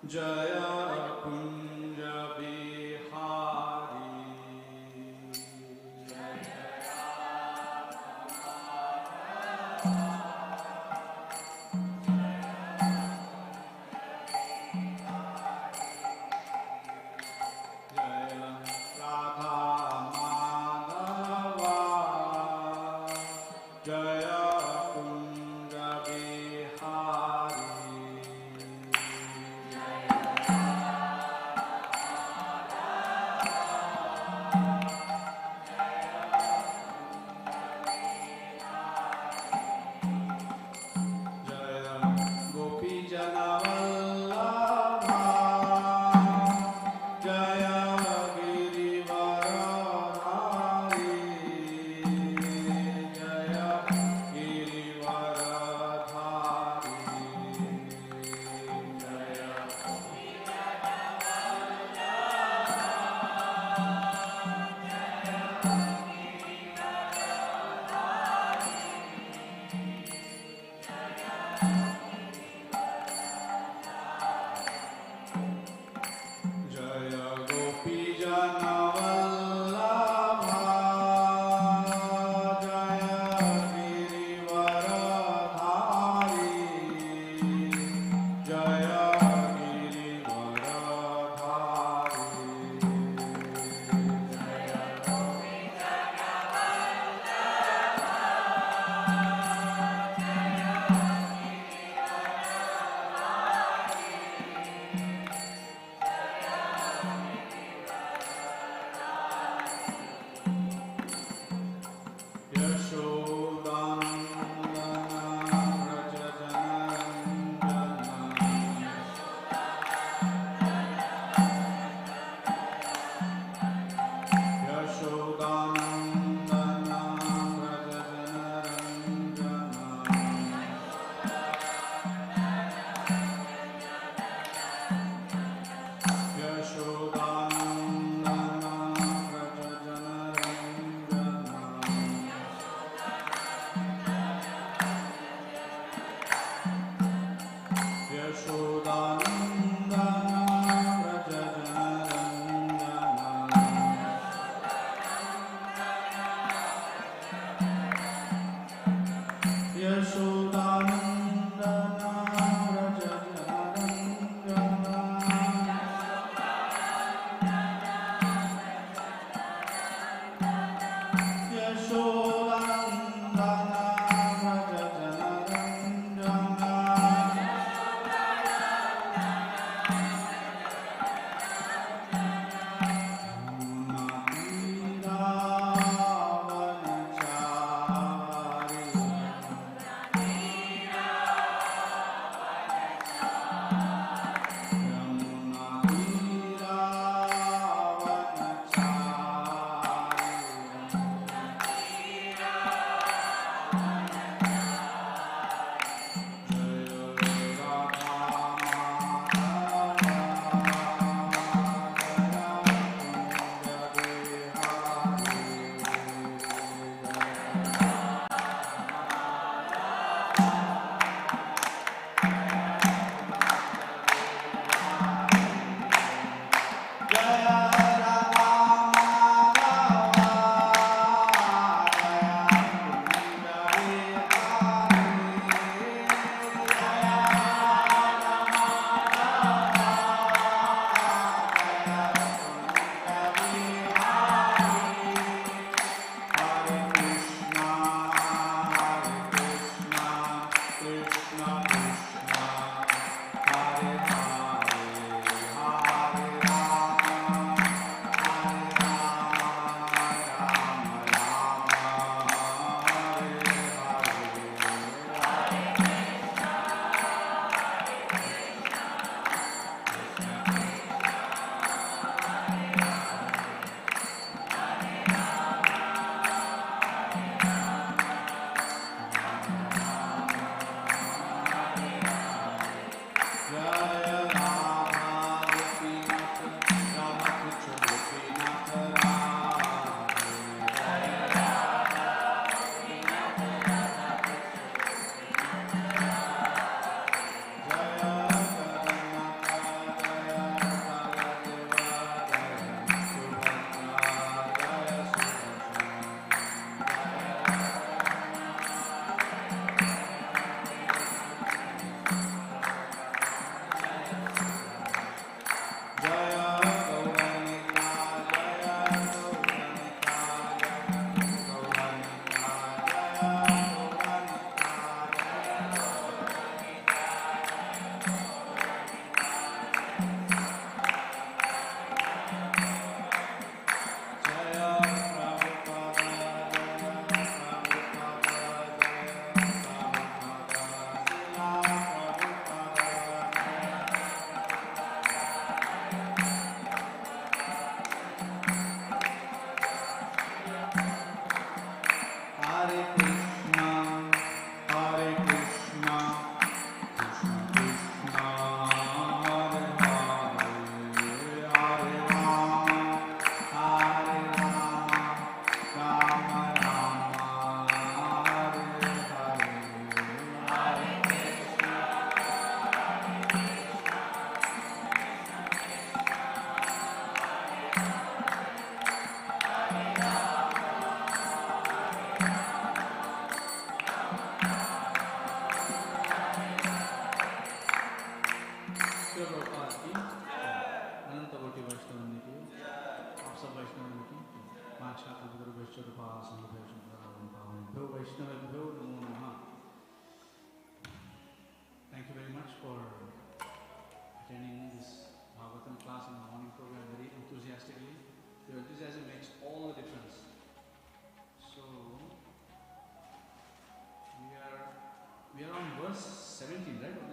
Jaya Kunja Bihari. Jaya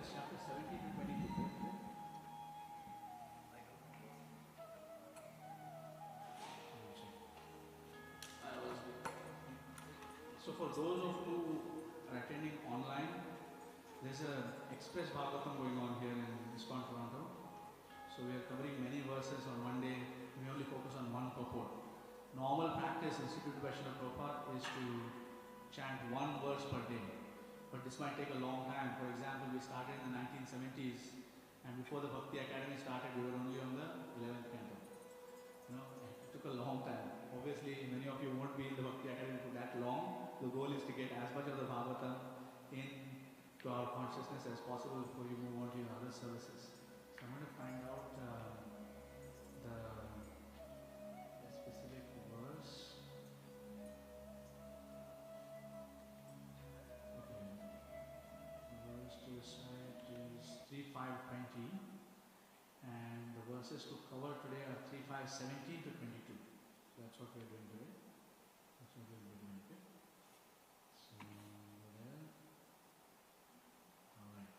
is chapter 17 to 22. So for those of you who are attending online, there's an Express Bhagavatam going on here in ISKCON Toronto. So we are covering many verses on one day. We only focus on one purport. Normal practice instituted by Srila Prabhupada is to chant one verse per day. But this might take a long time. For example, we started in the 1970s, and before the Bhakti Academy started, we were only on the 11th canto. It took a long time. Obviously, many of you won't be in the Bhakti Academy for that long. The goal is to get as much of the Bhagavatam into our consciousness as possible before you move on to your other services. So I'm going to find out the specific verse. Okay. The verse to recite is 3:5:20, and the verses to cover today are 3:5:17 to 22. So that's what we're doing today. That's what we'll be doing today. So there. All right.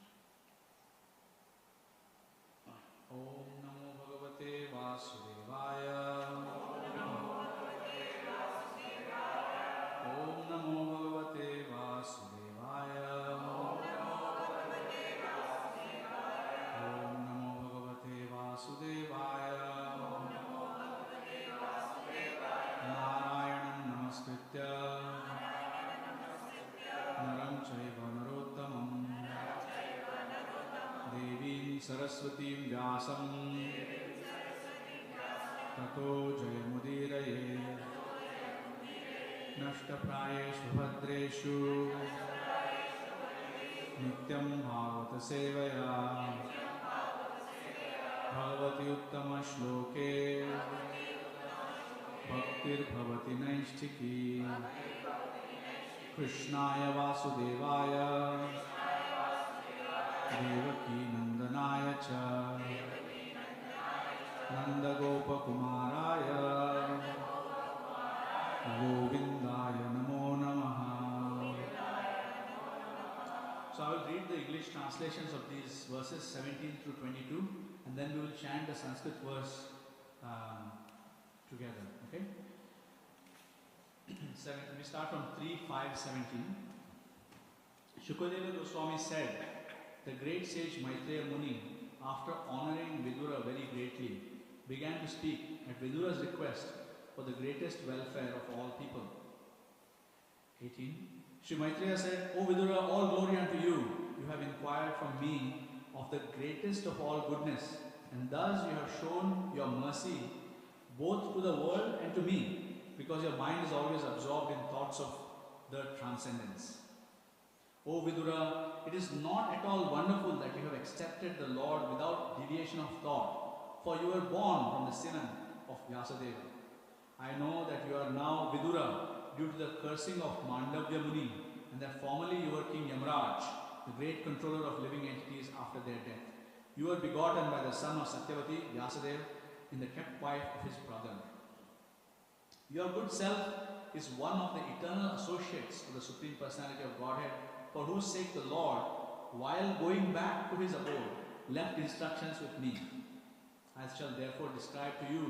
Om Namo Bhagavate Vasudevaya. Om Namo Bhagavate Vasudevaya. Om Namo Bhagavate Vasudevaya. Narayanam Namaskritya Naram Chaiva Narottamam Devim Saraswatim Vyasam Tato Jayamudiraye Nashtaprayeshu Bhadreshu Nityam Bhagavata Sevaya Bhagavati Uttama Shloke Bhaktir Bhavati Naishtiki Krishnaya Vasudevaya Devaki Nandanaya Cha Nanda Gopa Kumaraya Govindaya Namo Namaha. So I will read the English translations of these verses 17 through 22, and then we will chant the Sanskrit verse together. Okay? We start from 3:5:17. Shukadeva Goswami said, the great sage Maitreya Muni, after honoring Vidura very greatly, began to speak at Vidura's request for the greatest welfare of all people. 18. Shri Maitreya said, O Vidura, all glory unto you. You have inquired from me of the greatest of all goodness, and thus you have shown your mercy both to the world and to me, because your mind is always absorbed in thoughts of the transcendence. O Vidura, it is not at all wonderful that you have accepted the Lord without deviation of thought, for you were born from the semen of Vyasadeva. I know that you are now Vidura due to the cursing of Mandavya Muni, and that formerly you were King Yamraj, the great controller of living entities after their death. You were begotten by the son of Satyavati, Vyasadeva, in the kept wife of his brother. Your good self is one of the eternal associates of the Supreme Personality of Godhead, for whose sake the Lord, while going back to his abode, left instructions with me. I shall therefore describe to you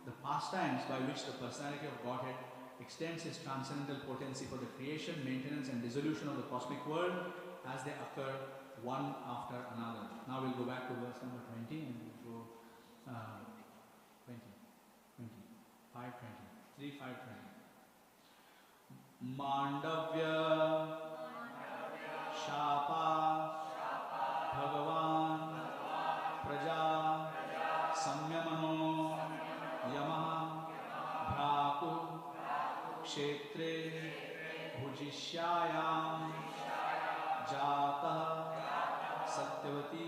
the pastimes by which the Personality of Godhead extends his transcendental potency for the creation, maintenance and dissolution of the cosmic world as they occur one after another. Now we'll go back to verse number 20 and we'll go 3:5:20. Mandavya Shapa Bhagavan Praja Samyamano Yamaha Bhraku Kshetre Bhujishyayam Jata Satyavati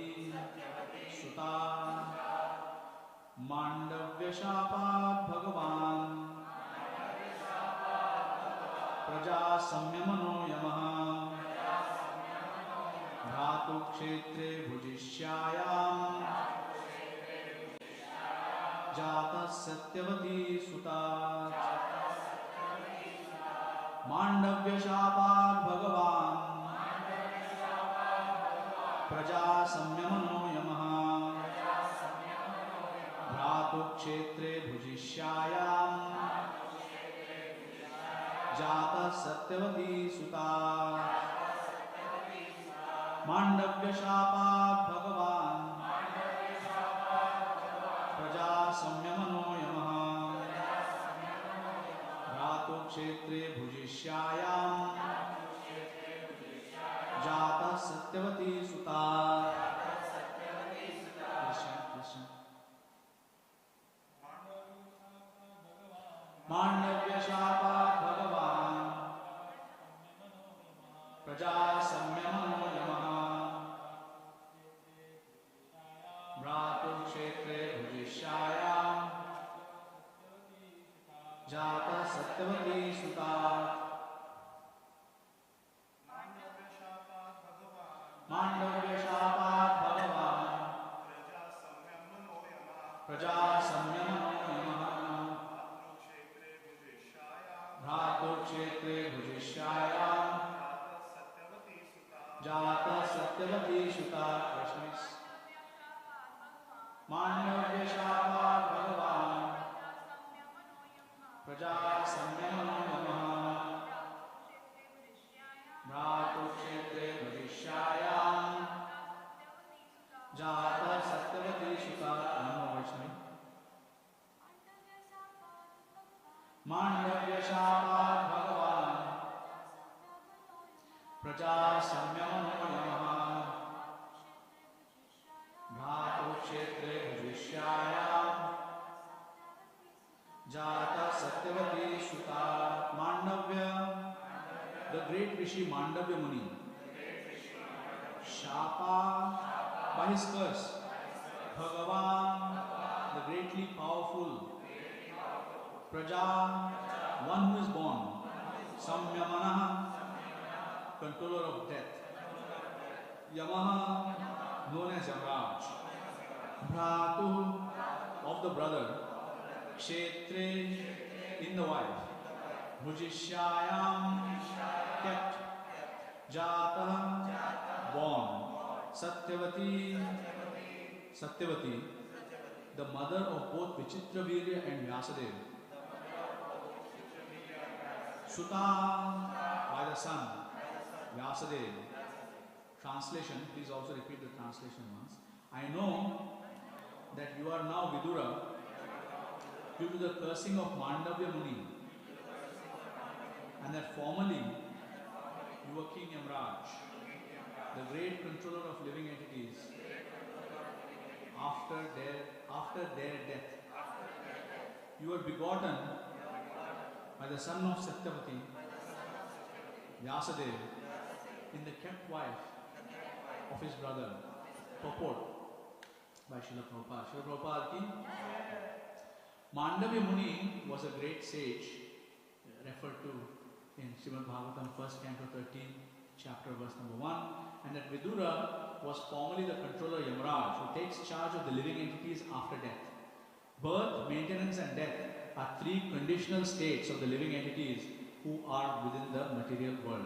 Suta Mandavya Shapa Bhagavan Praja Samyamano Yamaha Bhratu Kshetre Bhujishyayam Jata Satyavati Suta Mandavya Shapa Bhagavan प्रजा संयमनो यमः भ्रातुक्षेत्रे भुजिष्यायाम् जातः सत्यवती सुता माण्डव्यशापात् भगवान् प्रजा संयमनो यमः भ्रातुक्षेत्रे भुजिष्यायाम् जातः सत्यवती सुता माण्डव्यशापात् भगवान् प्रजा संयमनो यमः भ्रातुक्षेत्रे भुजिष्यायाम् जातः सत्यवती सुता माण्डव्यशापात् भगवान् प्रजा संयमनो यमः भ्रातुक्षेत्रे भुजिष्यायाम् जातः सत्यवती सुता माण्डव्यशापात् भगवान् प्रजा संयमनो यमः भ्रातुक्षेत्रे भुजिष्यायाम् जातः सत्यवती सुता माण्डव्यशापात् भगवान् प्रजा संयमनो यमः भ्रातुक्षेत्रे भुजिष्यायाम् जातः सत्यवती सुता Mandavya the great Rishi Mandavya Muni Shapa by his curse Bhagavan the greatly powerful Praja one who is born Samyamana controller of death Yamaha known as Yamraj Bhratu of the brother Kshetre in the wife Bhujishyayam kept Jata born Satyavati the mother of both Vichitravirya and Vyasadeva Suta by the son Vyasadeva. Translation, please also repeat the translation once. I know that you are now Vidura due to the cursing of Mandavya Muni and that formerly you were King Yamraj, the great controller of living entities. After their death, you were begotten by the son of Satyavati, Vyasadeva, in the kept wife of his brother. Purport by Srila Prabhupada. Srila Prabhupada ki Mandavya Muni was a great sage referred to in Srimad Bhagavatam, 1st Canto 13, chapter verse number 1, and that Vidura was formerly the controller Yamraj, who takes charge of the living entities after death. Birth, maintenance and death are three conditional states of the living entities who are within the material world.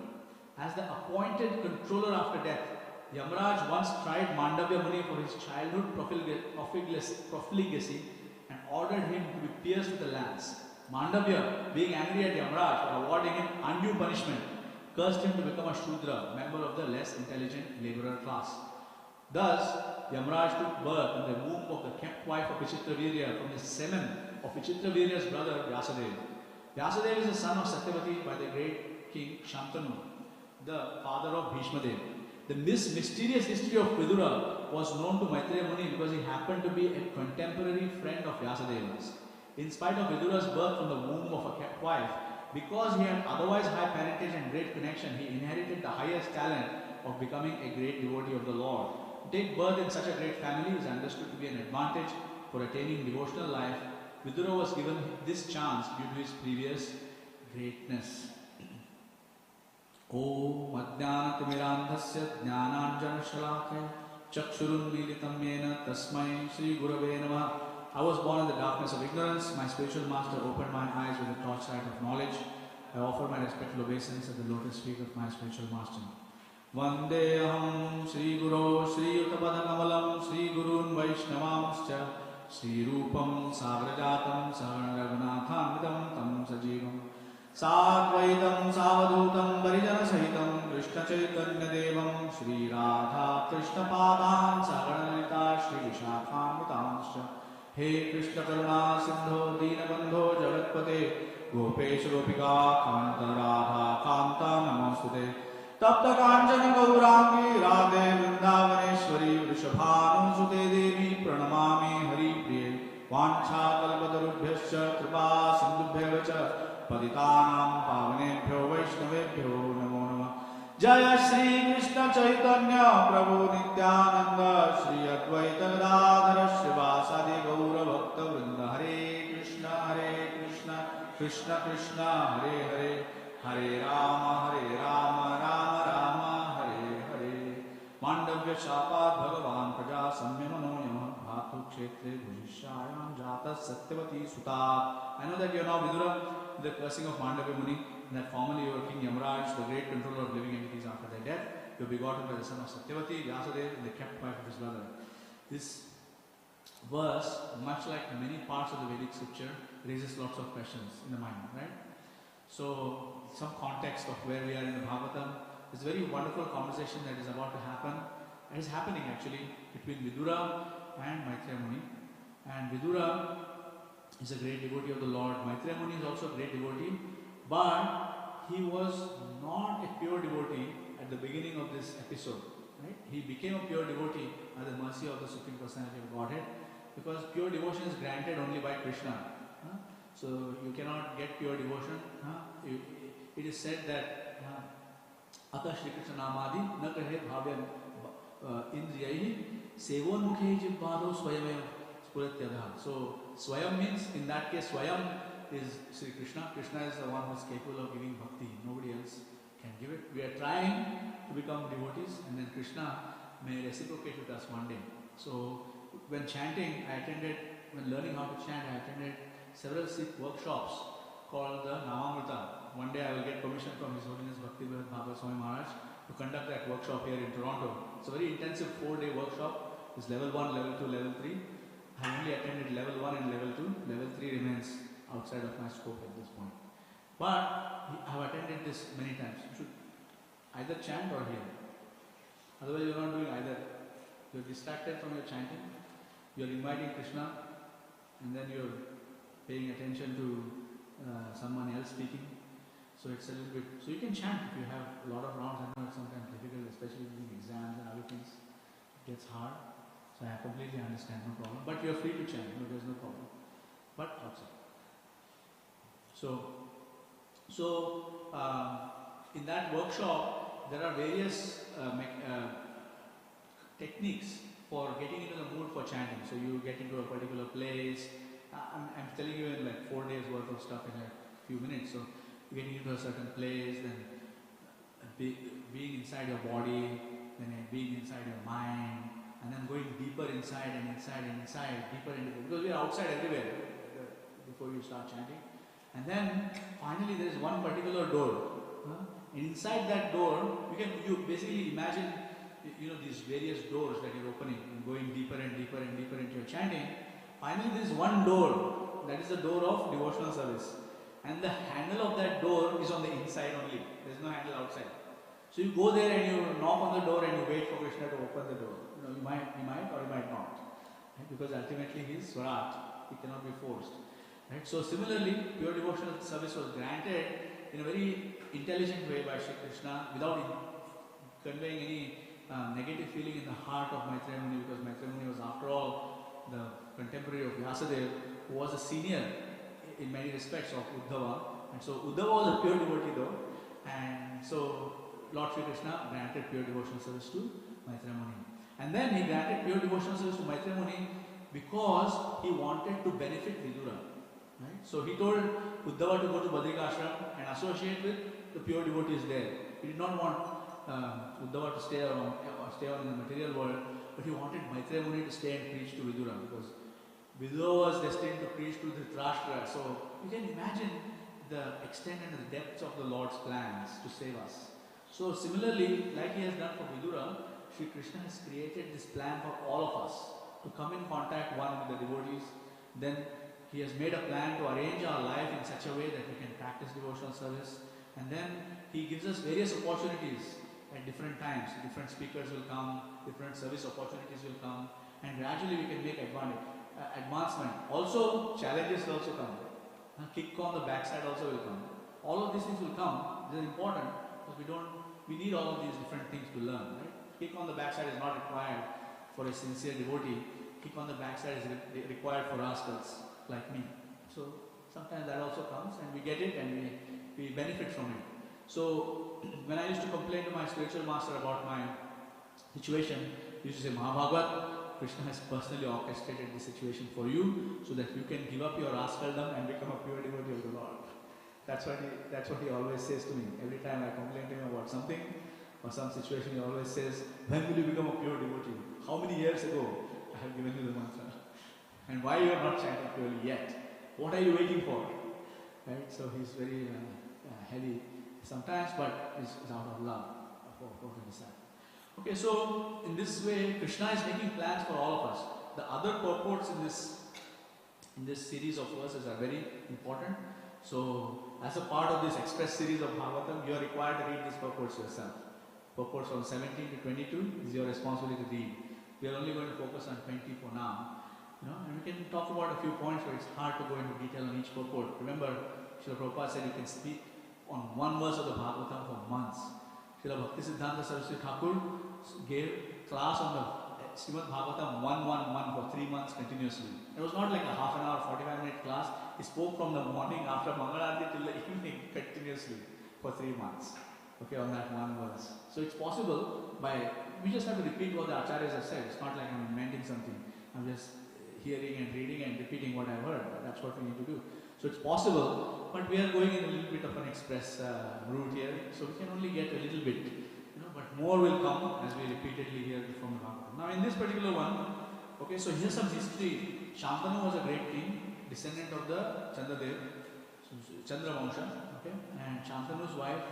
As the appointed controller after death, Yamraj once tried Mandavya Muni for his childhood profligacy and ordered him to be pierced with a lance. Mandavya, being angry at Yamraj for awarding him undue punishment, cursed him to become a Shudra, member of the less intelligent laborer class. Thus, Yamraj took birth in the womb of the kept wife of Vichitravirya from the semen of Vichitravirya's brother Vyasadeva. Vyasadeva is the son of Satyavati by the great king Shantanu, the father of Bhishmadev. The mysterious history of Vidura was known to Maitreya Muni because he happened to be a contemporary friend of Vyasadeva's. In spite of Vidura's birth from the womb of a kept wife, because he had otherwise high parentage and great connection, he inherited the highest talent of becoming a great devotee of the Lord. To take birth in such a great family is understood to be an advantage for attaining devotional life. Vidura was given this chance due to his previous greatness. Om Ajnanatimirandhasya Jnananjanashalakaya Chakshurunmilitam Yena Tasmai Shri Gurave Namah. I was born in the darkness of ignorance. My spiritual master opened my eyes with the torchlight of knowledge. I offer my respectful obeisance at the lotus feet of my spiritual master. Vandeham Sri Guru Sri Uttapadakamalam Sri Gurun Vaishnavamscha Sri Rupam Sagrajatam Savan Raghunathanvidam Tam Sajivam Sadvaitam Savadutam Varijana Sahitam Krishna Chaitanya Devam Sri Radha Krishna Padan Saganalita Sri Vishakhanvitamscha He Krishna Karuna Sindho Dinabandho Jagatpate Gopesh Gopika Kanta Radha Kanta Namostute Tapta Kanchana Gaurangi Radhe Vrindavaneshwari Vrishabhanusute Devi Pranamami Hari Priye Vancha Kalpatarubhyascha Kripa Sindhubhyacha Patitanam Pavanebhyo Vaishnavebhyo Namo Namah Jaya Shri Krishna Chaitanya Prabhu Nityananda Shri Advaita Gadadhara Srivasadi Gaura Bhakta Vrinda Hare Krishna Krishna Krishna Hare Hare Hare Rama Rama Rama Hare Hare Mandavya Shapad Bhagavan Praja Samyamano Yama Bhatu Kshetre Bhujishayam Jata Satyavati Suta. I know that you are now Vidura, the cursing of Mandavya Muni, and that formerly you were King Yamaraj, the great controller of living entities after their death. You were begotten by the son of Satyavati, Vyasadeva, and the kept wife of his brother. This verse, much like many parts of the Vedic scripture, raises lots of questions in the mind, right? So, some context of where we are in the Bhagavatam. It's a very wonderful conversation that is about to happen. It is happening actually between Vidura and Maitreya Muni. And Vidura is a great devotee of the Lord. Maitreya Muni is also a great devotee, but he was not a pure devotee at the beginning of this episode. Right? He became a pure devotee by the mercy of the Supreme Personality of Godhead, because pure devotion is granted only by Krishna. So you cannot get pure devotion. It is said that Ata Shri Krishna Namadi na kahe bhavyam indriyaihi sevon mukhe jibbado swayame spuratyadha. So swayam means, in that case, swayam is Shri Krishna. Krishna is the one who is capable of giving bhakti. Nobody else can give it. We are trying to become devotees, and then Krishna may reciprocate with us one day. So when chanting, when learning how to chant, I attended several Sikh workshops called the Namamrita. One day I will get permission from His Holiness Bhakti Bhagat Swami Maharaj to conduct that workshop here in Toronto. It's a very intensive 4-day workshop. It's level 1, level 2, level 3. I only attended level 1 and level 2. Level 3 remains outside of my scope at this point. But I have attended this many times. You should either chant or hear. Otherwise you are not doing either. You are distracted from your chanting. You are inviting Krishna, and then you are paying attention to someone else speaking. So it's a little bit, so you can chant if you have a lot of rounds. I know it's sometimes difficult, especially during exams and other things. It gets hard. So I completely understand, no problem. But you're free to chant, there's no problem. But outside. So in that workshop, there are various techniques for getting into the mood for chanting. So you get into a particular place. I'm telling you in like 4 days worth of stuff in a few minutes. So getting into a certain place, then being inside your body, then being inside your mind, and then going deeper inside and inside and inside, deeper into it. Because we are outside everywhere before you start chanting. And then finally there is one particular door. Inside that door, you basically imagine these various doors that you're opening and going deeper and deeper and deeper into your chanting. Finally there is one door, that is the door of devotional service. And the handle of that door is on the inside only. There is no handle outside. So you go there and you knock on the door and you wait for Krishna to open the door. You might or you might not. Right? Because ultimately he is Swarat. He cannot be forced. Right? So similarly, pure devotional service was granted in a very intelligent way by Shri Krishna without conveying any negative feeling in the heart of Maitreya Muni, because Maitreya Muni was after all the contemporary of Vyasadeva, who was a senior in many respects of Uddhava. And so Uddhava was a pure devotee though, and so Lord Shri Krishna granted pure devotional service to Maitreya Muni. And then he granted pure devotional service to Maitreya Muni because he wanted to benefit Vidura. Right? So he told Uddhava to go to Badrika Ashram and associate with the pure devotees there. He did not want Uddhava to stay on in the material world, but he wanted Maitreya Muni to stay and preach to Vidura, because Vidura was destined to preach to Dhritarashtra. So you can imagine the extent and the depths of the Lord's plans to save us. So similarly, like he has done for Vidura, Sri Krishna has created this plan for all of us to come in contact one with the devotees. Then he has made a plan to arrange our life in such a way that we can practice devotional service. And then he gives us various opportunities at different times. Different speakers will come, different service opportunities will come, and gradually we can make advancement. Also, challenges will also come. Kick on the backside also will come. All of these things will come. They are important because we need all of these different things to learn. Right? Kick on the backside is not required for a sincere devotee. Kick on the backside is required for rascals like me. So sometimes that also comes and we get it and we benefit from it. So when I used to complain to my spiritual master about my situation, he used to say, Mahabhagat, Krishna has personally orchestrated this situation for you so that you can give up your rascaldom and become a pure devotee of the Lord. That's what he always says to me. Every time I complain to him about something or some situation, he always says, when will you become a pure devotee? How many years ago I have given you the mantra? And why you are not chanting purely yet? What are you waiting for? Right? So he's very heavy sometimes, but it's out of love for the disciple. Okay, so in this way, Krishna is making plans for all of us. The other purports in this series of verses are very important. So, as a part of this express series of Bhagavatam, you are required to read these purports yourself. Purports from 17 to 22 is your responsibility to read. We are only going to focus on 20 for now. And we can talk about a few points where it's hard to go into detail on each purport. Remember, Srila Prabhupada said you can speak on one verse of the Bhagavatam for months. Srila Bhaktisiddhanta Saraswati Thakur gave class on the Srimad Bhagavatam 111 for 3 months continuously. It was not like a half an hour, 45-minute class. He spoke from the morning after Mangalarti till the evening continuously for 3 months. Okay, on that one verse. So it's possible we just have to repeat what the acharyas have said. It's not like I'm inventing something. I'm just hearing and reading and repeating what I've heard. That's what we need to do. So it's possible, but we are going in a little bit of an express route here. So we can only get a little bit, but more will come as we repeatedly hear from the Bhagavatam. Now in this particular one, okay, so here's some history. Shantanu was a great king, descendant of the Chandradev, Chandravamsha, okay, and Shantanu's wife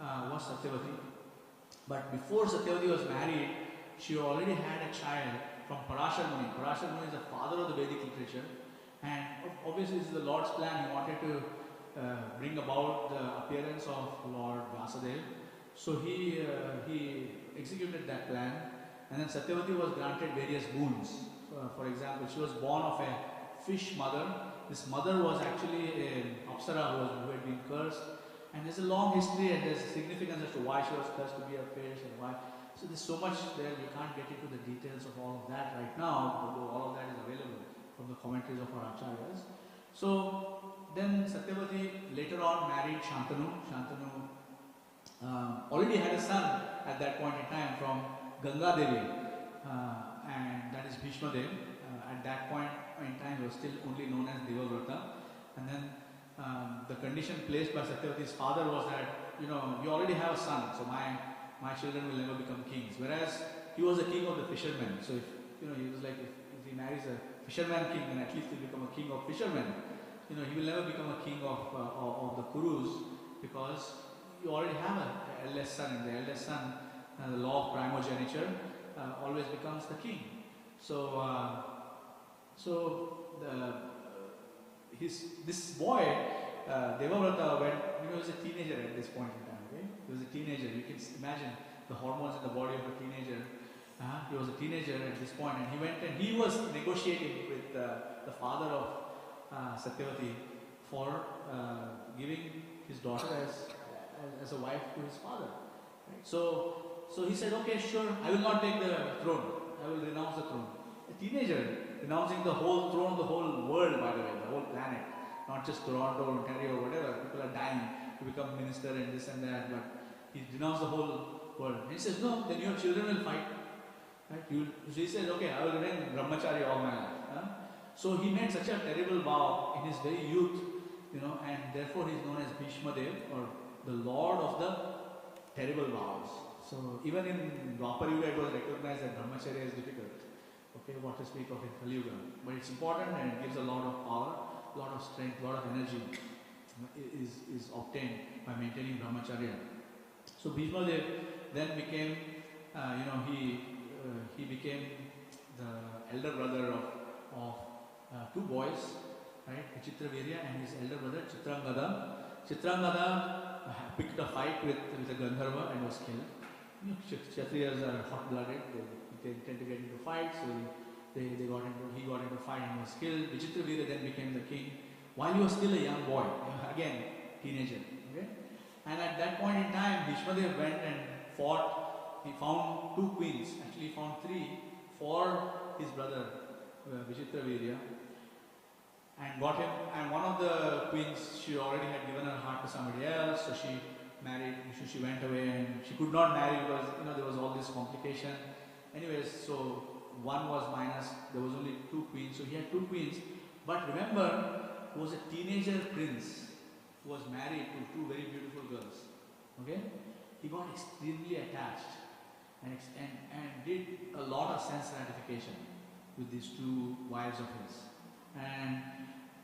was Satyavati. But before Satyavati was married, she already had a child from Parashar Muni. Parashar Muni is the father of the Vedic literature, and obviously this is the Lord's plan. He wanted to bring about the appearance of Lord Vasudev. So he executed that plan, and then Satyavati was granted various boons. For example, she was born of a fish mother. This mother was actually an Apsara who had been cursed, and there's a long history and there's significance as to why she was cursed to be a fish and why. So there's so much there, we can't get into the details of all of that right now, although all of that is available from the commentaries of our acharyas. So then Satyavati later on married Shantanu. Shantanu already had a son at that point in time from Ganga Devi, and that is Bhishma Dev. At that point in time, he was still only known as Devavrata. And then the condition placed by Satyavati's father was that, you already have a son, so my children will never become kings. Whereas he was a king of the fishermen. So if he was like, if he marries a fisherman king, then at least he'll become a king of fishermen. He will never become a king of the Kurus, because you already have an eldest son, and the eldest son, the law of primogeniture, always becomes the king. This boy, Devavrata, when he was a teenager at this point in time, okay? He was a teenager. You can imagine the hormones in the body of a teenager. He was a teenager at this point, and he went and he was negotiating with the father of Satyavati for giving his daughter as a wife to his father. Right? So he said, okay, sure, I will not take the throne. I will renounce the throne. A teenager renouncing the whole throne, the whole world, by the way, the whole planet, not just Toronto, Ontario, or whatever. People are dying to become minister and this and that, but he renounced the whole world. And he says, no, then your children will fight. Right? He says, okay, I will remain brahmachari all my life. So he made such a terrible vow in his very youth, and therefore he is known as Bhishma Dev, or the Lord of the terrible vows. So even in Dwapar Yuga, it was recognized that brahmacharya is difficult. Okay, what to speak of in Kali Yuga. But it's important, and it gives a lot of power, a lot of strength, a lot of energy is obtained by maintaining brahmacharya. So Bhishma Dev then became, he became the elder brother of two boys, right? Vichitravirya and his elder brother Chitrangada. Chitrangada picked a fight with a Gandharva and was killed. You know, Kshatriyas are hot-blooded; they tend to get into fights. So he got into a fight and was killed. Vichitravirya then became the king while he was still a young boy, again teenager. Okay, and at that point in time, Bhishmadev went and fought. He found two queens. Actually, he found three for his brother Vichitravirya, and got him. And one of the queens, she already had given her heart to somebody else, so she married. She went away, and she could not marry because there was all this complication. Anyways, so one was minus. There was only two queens, so he had two queens. But remember, he was a teenager prince who was married to two very beautiful girls. Okay, he got extremely attached and did a lot of sense gratification with these two wives of his. And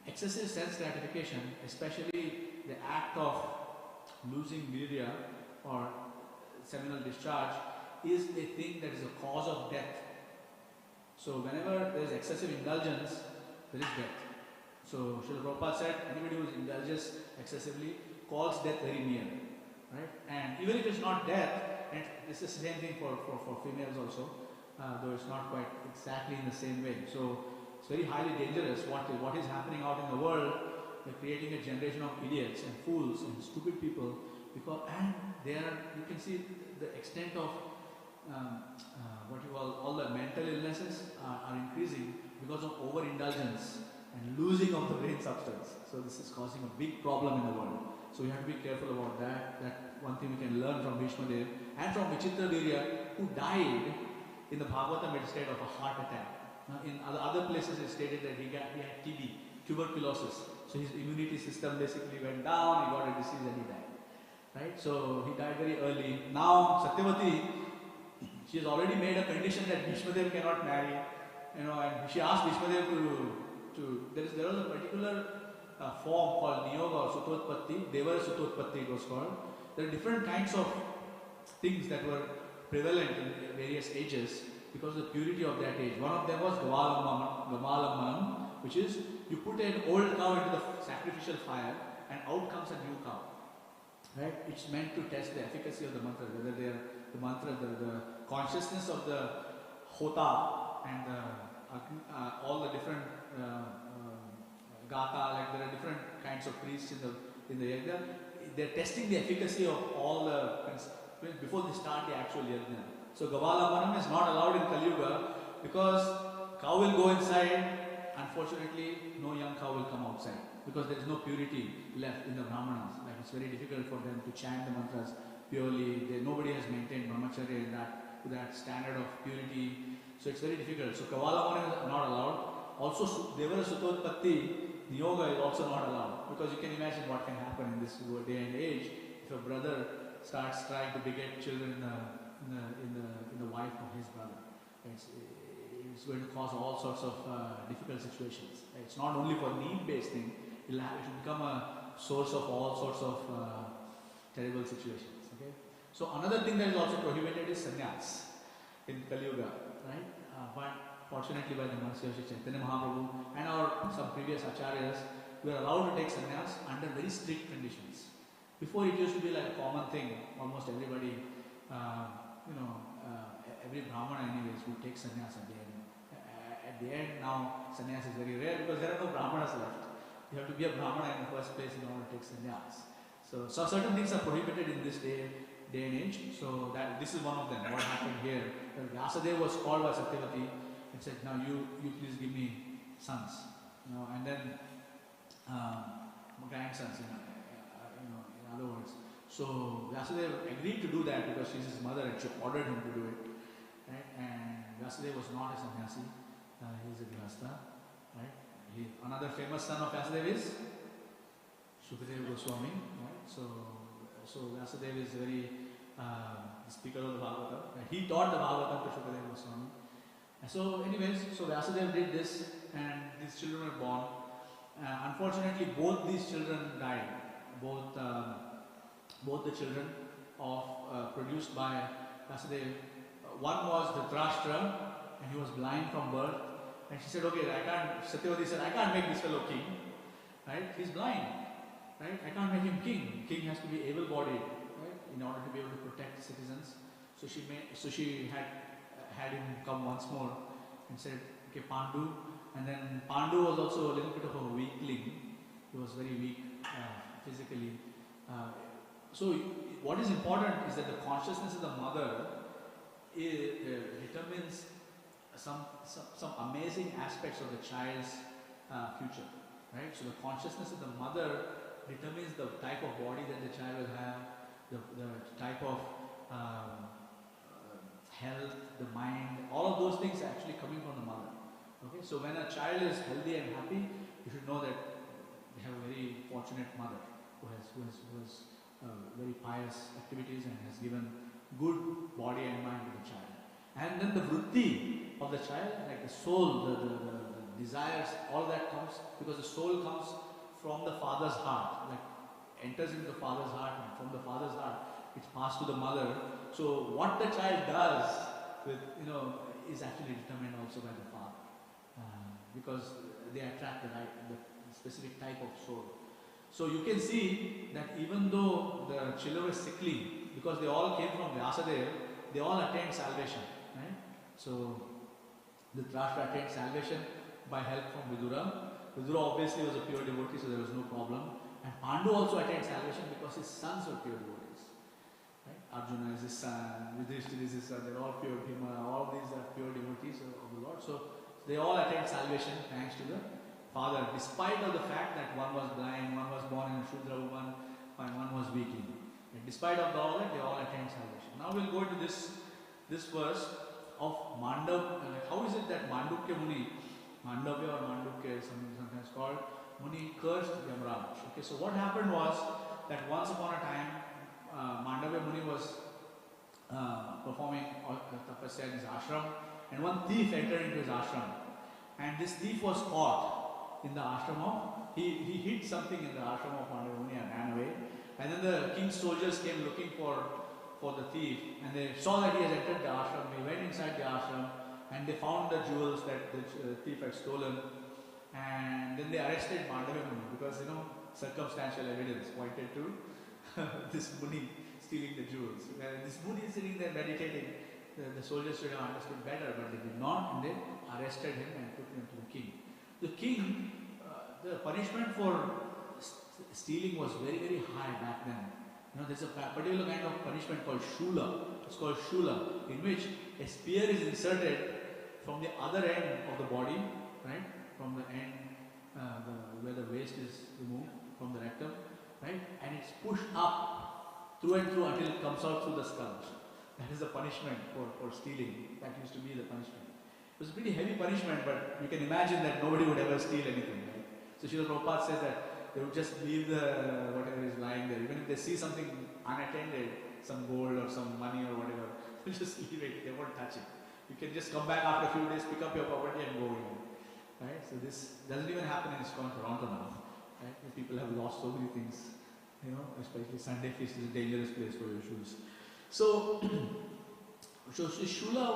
excessive sense gratification, especially the act of losing virya or seminal discharge, is a thing that is a cause of death. So whenever there is excessive indulgence, there is death. So Srila Prabhupada said, anybody who indulges excessively calls death very near. Right? And even if it's not death, and this is the same thing for females also, though it's not quite exactly in the same way. So it's very highly dangerous what is happening out in the world. They're creating a generation of idiots and fools and stupid people, and you can see the extent of what you call all the mental illnesses are increasing because of overindulgence and losing of the brain substance. So this is causing a big problem in the world. So we have to be careful about that. That one thing we can learn from Bhishma Dev and from Vichitravirya, who died in the Bhagavatam it stated of a heart attack. Now in other places it stated that he had TB, tuberculosis. So his immunity system basically went down, he got a disease and he died. Right? So he died very early. Now Satyavati, she has already made a condition that Bhishma Dev cannot marry. And she asked Bhishma Dev there was a particular form called Niyoga or Sutotpatti, Devara Sutotpatti it was called. There are different kinds of things that were prevalent in various ages because of the purity of that age. One of them was Gamalammanam, which is you put an old cow into the sacrificial fire and out comes a new cow. Right? It's meant to test the efficacy of the mantra, whether they are the mantra, the consciousness of the hota and all the different gata, like there are different kinds of priests in the yajna. They're testing the efficacy of all the before they start the actual yajna. So Gavalamanam is not allowed in Kali Yuga because cow will go inside. Unfortunately, no young cow will come outside because there is no purity left in the Brahmanas. Like it's very difficult for them to chant the mantras purely. Nobody has maintained brahmacharya to that standard of purity. So it's very difficult. So Kavalamanam is not allowed. Also, Devara Sutotpatti, Niyoga is also not allowed because you can imagine what can happen in this day and age if a brother starts trying to beget children in the wife of his brother. It's going to cause all sorts of difficult situations. It's not only for need-based thing; it will become a source of all sorts of terrible situations. Okay. So another thing that is also prohibited is sannyas in Kali Yuga, right? But fortunately, by the mercy of Sri Chaitanya Mahaprabhu and some previous acharyas, we are allowed to take sannyas under very strict conditions. Before it used to be like a common thing, almost everybody, every brahmana anyways would take sannyas at the end. At the end now, sannyas is very rare because there are no brahmanas left. You have to be a brahmana in the first place in order to take sannyas. So certain things are prohibited in this day and age. So this is one of them. What happened here? Vyasadeva was called by Satyavati and said, "Now you please give me sons." And then grandsons. In other words. So Vyasadeva agreed to do that because she's his mother and she ordered him to do it. Right? And Vyasadeva was not a sannyasi. He's a grihastha. Right? Another famous son of Vyasadeva is Shukadeva Goswami. Right? So Vyasadeva is very the speaker of the Bhagavatam. He taught the Bhagavatam to Shukadeva Goswami. And so anyways, Vyasadeva did this and these children were born. Unfortunately, both these children died. Both the children produced by Vasudeva. One was Dhritarashtra, and he was blind from birth. And she said, okay, Satyavati said, I can't make this fellow king. Right? He's blind. Right? I can't make him king. King has to be able-bodied, right? In order to be able to protect citizens. So she had him come once more and said, okay, Pandu. And then Pandu was also a little bit of a weakling. He was very weak physically. So what is important is that the consciousness of the mother determines some amazing aspects of the child's future, right? So the consciousness of the mother determines the type of body that the child will have, the type of health, the mind, all of those things are actually coming from the mother. Okay, so when a child is healthy and happy, you should know that they have a very fortunate mother who has very pious activities and has given good body and mind to the child. And then the vritti of the child, like the soul, the desires, all that comes because the soul comes from the father's heart, like enters into the father's heart, and from the father's heart it's passed to the mother. So what the child does with, is actually determined also by the father, because they attract the specific type of soul. So you can see that even though the children were sickly, because they all came from Vyasadeva, they all attained salvation, right? So Dhritarashtra attained salvation by help from Vidura. Vidura obviously was a pure devotee, so there was no problem. And Pandu also attained salvation because his sons were pure devotees. Right? Arjuna is his son, Yudhishthira is his son, they're all pure, Bhima, all these are pure devotees of the Lord. So they all attained salvation thanks to the father, despite of the fact that one was blind, one was born in a Shudra woman, and one was weakling. And despite of all that, they all attained salvation. Now we'll go to this verse of Mandavya. How is it that Mandukya Muni, Mandavya or Mandukya is sometimes called, Muni cursed Yamaraj. Okay, so what happened was that once upon a time, Mandavya Muni was performing tapasya in his ashram, and one thief entered into his ashram. And this thief was caught in the ashram of, he hid something in the ashram of Mandavya Muni and ran away. And then the king's soldiers came looking for the thief, and they saw that he has entered the ashram. They went inside the ashram and they found the jewels that the thief had stolen. And then they arrested Mandavya Muni because circumstantial evidence pointed to this Muni stealing the jewels. When this Muni is sitting there meditating, the soldiers should have understood better, but they did not, and they arrested him and took him to the king. The king, the punishment for stealing was very, very high back then. There's a particular kind of punishment called shula. It's called shula, in which a spear is inserted from the other end of the body, right? From the end where the waist is removed from the rectum, right? And it's pushed up through and through until it comes out through the skull. That is the punishment for stealing. That used to be the punishment. It was a pretty heavy punishment, but you can imagine that nobody would ever steal anything, right? So Srila Prabhupada says that they would just leave whatever is lying there. Even if they see something unattended, some gold or some money or whatever, they'll just leave it. They won't touch it. You can just come back after a few days, pick up your property and go in. Right? So this doesn't even happen in ISKCON Toronto now. Right? People have lost so many things. Especially Sunday feast is a dangerous place for your shoes. So Shula,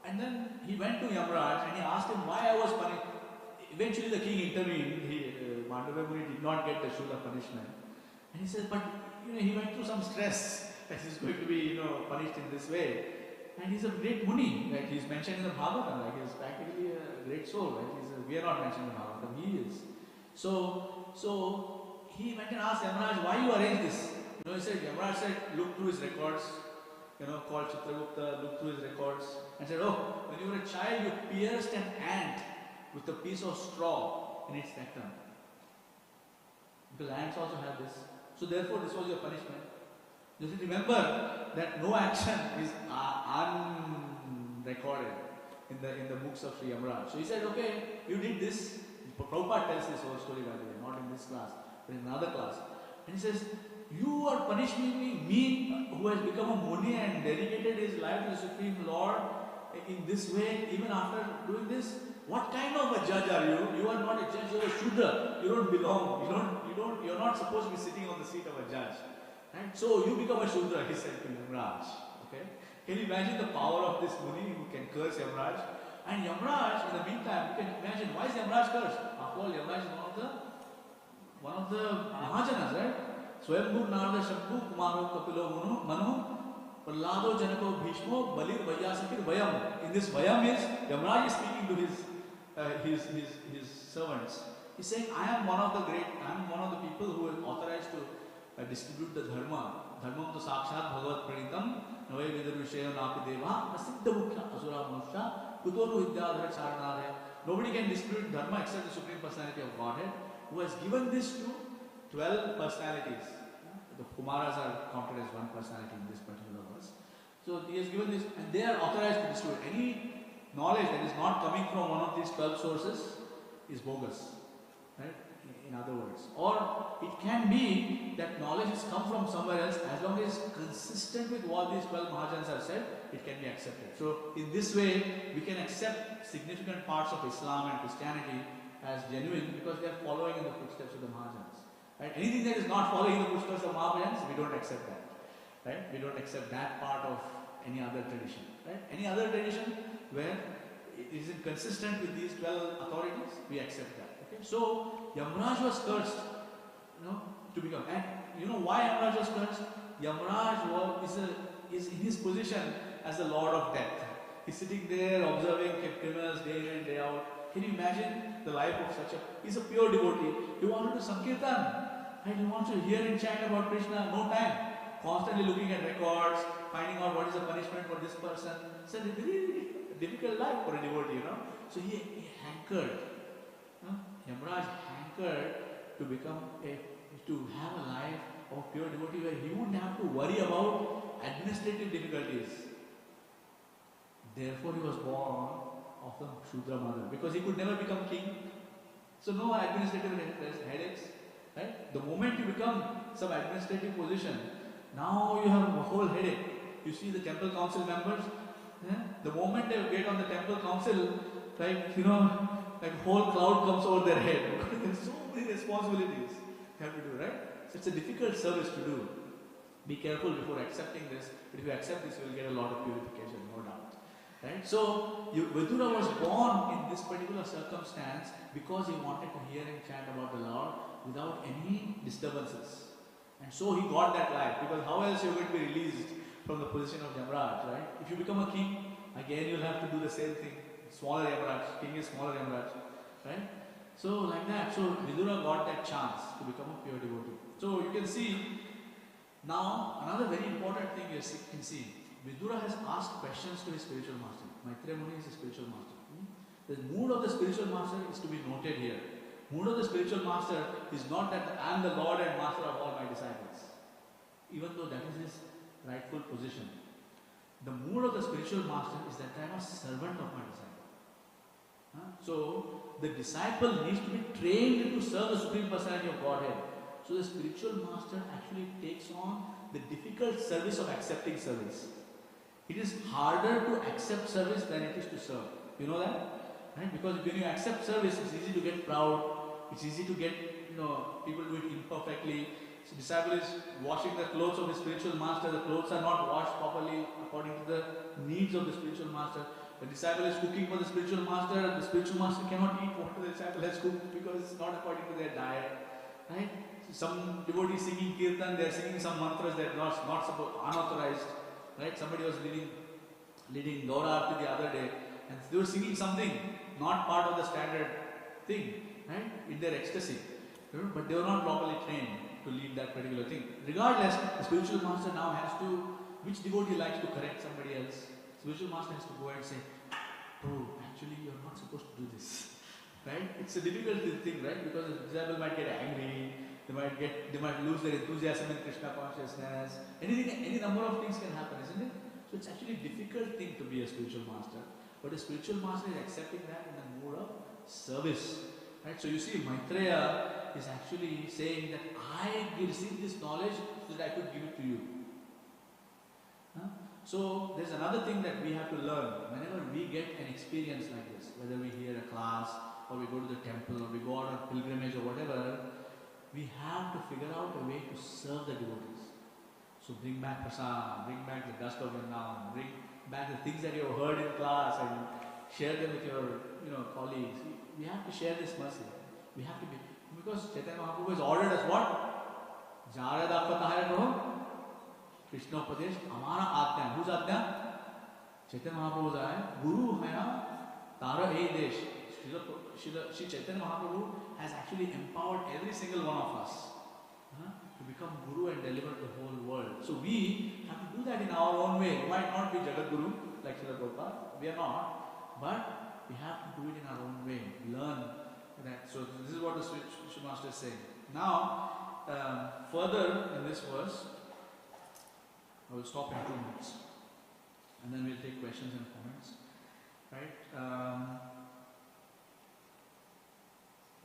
and then he went to Yamaraj and he asked him why I was punished. Eventually the king intervened. Mandavya Muni did not get the Shula punishment. And he says, but he went through some stress that he's going to be punished in this way. And he's a great Muni, right? He's mentioned in the Bhagavatam, like he's practically a great soul, right? We are not mentioned in the Bhagavatam, he is. So he went and asked Yamaraj, why you arrange this? He said, Yamaraj said, look through his records, called Chitragupta, looked through his records and said, oh, when you were a child, you pierced an ant with a piece of straw in its rectum. Because ants also have this. So therefore, this was your punishment. You should remember that no action is unrecorded in the books of Sri Yamaraj. So he said, okay, you did this. Prabhupada tells this whole story, by the way, not in this class, but in another class. And he says, you are punishing me who has become a Muni and dedicated his life to the Supreme Lord in this way, even after doing this? What kind of a judge are you? You are not a judge, you are a Shudra. You don't belong. You're not supposed to be sitting on the seat of a judge. Right? So you become a Shudra, he said to Yamraj. Okay? Can you imagine the power of this Muni who can curse Yamraj? And Yamraj, in the meantime, you can imagine, why is Yamraj cursed? After all, Yamraj is one of the Mahajanas, right? Swayambhu Narada Shambhu Kumaro Kapilo Manu Pralado Janako Bhishmo Balir Vayasakir Vayam. In this Vayam is, Yamraj is speaking to his servants. He's saying, I am one of the people who is authorized to distribute the dharma. Dharmam to sakshat bhagavat pranitam navai vidar vishaya napideva prasiddha mukhya asura manusha kutonu vidyadhara charanadaya. Nobody can distribute dharma except the Supreme Personality of Godhead, who has given this to 12 personalities. The Kumaras are counted as one personality in this particular verse. So he has given this, and they are authorized to distribute. Any knowledge that is not coming from one of these 12 sources is bogus. Right? In other words. Or it can be that knowledge has come from somewhere else, as long as it's consistent with what these 12 Mahajans have said, it can be accepted. So in this way, we can accept significant parts of Islam and Christianity as genuine because they are following in the footsteps of the Mahajans. Right? Anything that is not following in the footsteps of Mahajans, we don't accept that. Right? We don't accept that part of any other tradition. Right? Any other tradition where it isn't consistent with these 12 authorities, we accept that. Okay? So Yamraj was cursed, to become. And you know why Yamraj was cursed? Yamraj is in his position as the Lord of Death. He's sitting there observing criminals day in day out. Can you imagine the life of such a? He's a pure devotee. He wanted to Sankirtan. And he wants to hear and chant about Krishna. No time. Constantly looking at records, finding out what is the punishment for this person. It's a very difficult life for a devotee, So he hankered. Yamraj hankered to have a life of pure devotee where he wouldn't have to worry about administrative difficulties. Therefore he was born of the Shudra mother, because he could never become king. So no administrative headaches. Right? The moment you become some administrative position, now you have a whole headache. You see the temple council members, the moment they get on the temple council, like a whole cloud comes over their head. There's so many responsibilities you have to do, right? So it's a difficult service to do. Be careful before accepting this, but if you accept this, you will get a lot of purification, no doubt. Right? So Vidura was born in this particular circumstance because he wanted to hear and chant about the Lord without any disturbances. And so he got that life, because how else you're going to be released from the position of Yamraj, right? If you become a king, again you'll have to do the same thing. Smaller Yamraj, king is smaller Yamraj, right? So like that, so Vidura got that chance to become a pure devotee. So you can see, now another very important thing you can see, Vidura has asked questions to his spiritual master. Maitreya Muni is a spiritual master. The mood of the spiritual master is to be noted here. Mood of the spiritual master is not that I am the Lord and master of all my disciples, even though that is his rightful position. The mood of the spiritual master is that I am a servant of my disciple. So the disciple needs to be trained to serve the Supreme Personality of Godhead. So the spiritual master actually takes on the difficult service of accepting service. It is harder to accept service than it is to serve. You know that? Right? Because when you accept service, it's easy to get proud. It's easy to get, people do it imperfectly. So disciple is washing the clothes of the spiritual master. The clothes are not washed properly according to the needs of the spiritual master. The disciple is cooking for the spiritual master. The spiritual master cannot eat what the disciple has cooked because it's not according to their diet. Right? So some devotees singing kirtan, they are singing some mantras that are not supposed, unauthorized. Right? Somebody was leading Gaura Aarti the other day, and they were singing something not part of the standard thing, right? In their ecstasy. But they were not properly trained to lead that particular thing. Regardless, the spiritual master now has to, which devotee likes to correct somebody else? Spiritual master has to go and say, oh, actually you are not supposed to do this. Right? It's a difficult thing, right? Because the disciple might get angry, they might lose their enthusiasm in Krishna consciousness. Any number of things can happen, isn't it? So it's actually a difficult thing to be a spiritual master. But a spiritual master is accepting that in the mood of service. Right? So you see, Maitreya is actually saying that I received this knowledge so that I could give it to you. So there's another thing that we have to learn. Whenever we get an experience like this, whether we hear a class, or we go to the temple, or we go on a pilgrimage or whatever, we have to figure out a way to serve the devotees. So bring back prasad, bring back the dust of Vrindavan, bring back the things that you have heard in class and share them with your colleagues. We have to share this mercy. We have to be, because Chaitanya Mahaprabhu has ordered us what? Jarad apatahaya roho, Krishna Upadesh, Amara Ajna. Whose Ajna? Chaitanya Mahaprabhu's Ajna. Guru Haya Tara E Desh. Shri Chaitanya Mahaprabhu has actually empowered every single one of us to become Guru and deliver the whole world. So we have to do that in our own way. We might not be Jagat Guru like Srila Prabhupada. We are not. But we have to do it in our own way. Learn that. So this is what the Spiritual Master is saying. Now, further in this verse, I will stop in 2 minutes. And then we'll take questions and comments. Right?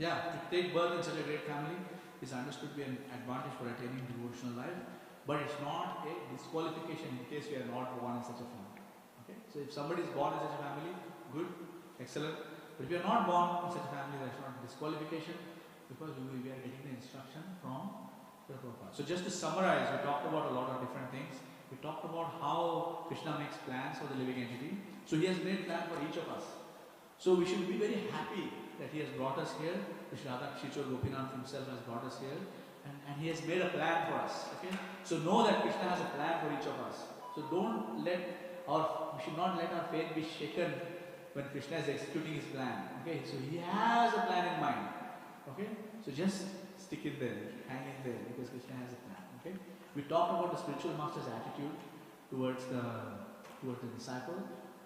To take birth in such a great family is understood to be an advantage for attaining devotional life, but it's not a disqualification in case we are not born in such a family. Okay? So if somebody is born in such a family, good, excellent. But if you are not born in such a family, that's not a disqualification, because we are getting the instruction from the Prabhupada. So just to summarize, we talked about a lot of different things. We talked about how Krishna makes plans for the living entity. So he has made plans for each of us. So we should be very happy that he has brought us here. Shri Radha Kshichor Gopinath himself has brought us here. And he has made a plan for us. Okay? So know that Krishna has a plan for each of us. So we should not let our faith be shaken when Krishna is executing his plan. Okay? So he has a plan in mind. Okay? So just stick in there, hang in there, because Krishna has a plan. Okay? We talked about the spiritual master's attitude towards the disciple.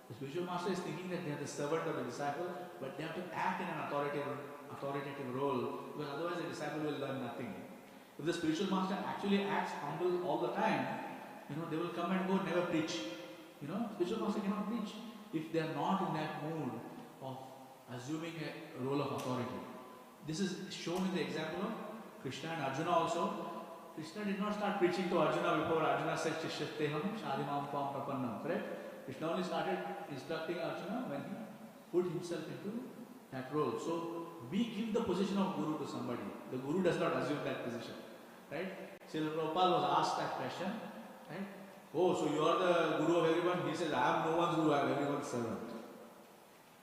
The spiritual master is thinking that they are the servant of the disciple, but they have to act in an authoritative role, because otherwise the disciple will learn nothing. If the spiritual master actually acts humble all the time, they will come and go, never preach. Spiritual master cannot preach if they are not in that mood of assuming a role of authority. This is shown in the example of Krishna and Arjuna also. Krishna did not start preaching to Arjuna before Arjuna said, Shishyateham Shadimam Pam Prapannam. Correct? Krishna only started instructing Arjuna when he put himself into that role. So we give the position of Guru to somebody. The Guru does not assume that position. Right? Srila Prabhupada was asked that question. Right? Oh, so you are the Guru of everyone? He says, I am no one's Guru, I am everyone's servant.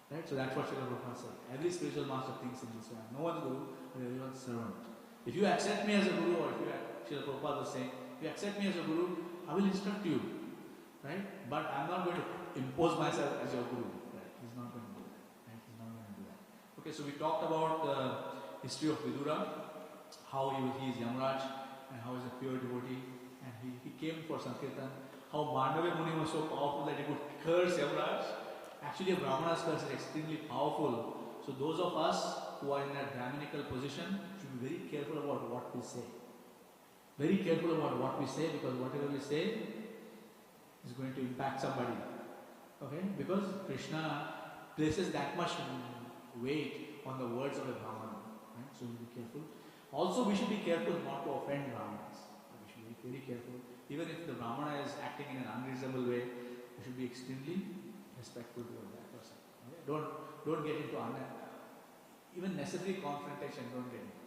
Right? So that's what Srila Prabhupada said. Every spiritual master thinks in this way. I am no one's Guru, I am everyone's servant. If you accept me as a Guru, or if Srila Prabhupada was saying, if you accept me as a Guru, I will instruct you. Right? But I am not going to impose myself as your Guru. Right? He's not going to do that. Right? He's not going to do that. Okay, so we talked about the history of Vidura, how he is Yamraj, and how he is a pure devotee, and he came for Sankirtan. How Mandavya Muni was so powerful that he could curse Yamraj. Actually, a Brahmana's curse is extremely powerful. So those of us who are in that Brahminical position should be very careful about what we say. Very careful about what we say, because whatever we say is going to impact somebody. Okay? Because Krishna places that much weight on the words of a Brahmana. Right? So we be careful. Also, we should be careful not to offend Brahmanas. We should be very careful. Even if the Brahmana is acting in an unreasonable way, we should be extremely respectful toward that person. Okay? Don't get into even necessary confrontation. Don't get into.